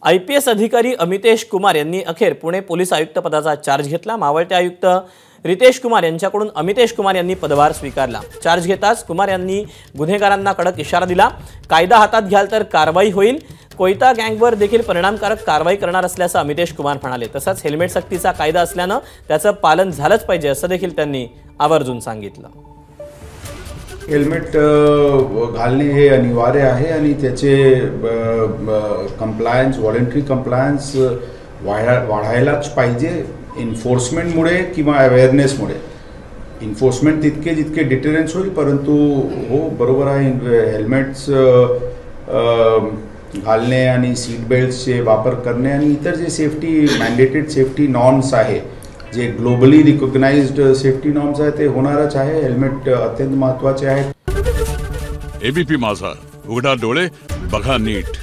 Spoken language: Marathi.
IPS अधिकारी अमितेश कुमार यांनी अखेर पुणे पोलीस आयुक्त पदाचा चार्ज घेतला। मावळते आयुक्त रितेश कुमार यांच्याकडून अमितेश कुमार यांनी पदभार स्वीकारला। चार्ज घेताच कुमार यांनी गुन्हेगारांना कडक इशारा दिला। कायदा हातात घ्याल तर कारवाई होईल। कोयता गँगवर देखील परिणामकारक कारवाई करणार असल्याचं अमितेश कुमार म्हणाले। तसंच हेल्मेट सक्तीचा कायदा असल्याने त्याचं पालन झालंच पाहिजे असं देखील त्यांनी आवर्जून सांगितलं। हेल्मेट घालणे हे अनिवार्य आहे आणि त्याचे कंप्लायन्स व्हॉलंटरी कंप्लायन्स वाढायलाच पाहिजे। एन्फोर्समेंटमुळे किंवा अवेअरनेसमुळे एन्फोर्समेंट तितके जितके डिटरन्स होईल, परंतु हो बरोबर आहे, हेल्मेट्स घालणे आणि सीट बेल्ट्सचे वापर करणे आणि इतर जे सेफ्टी मॅन्डेटेड सेफ्टी नॉर्म्स आहे, जे ग्लोबली रिकॉग्नाइज्ड सेफ्टी नॉर्म्स आहे, ते होणारच आहे। हेल्मेट अत्यंत महत्त्वाचे आहे। ABP माझा, उघडा डोळे बघा नीट।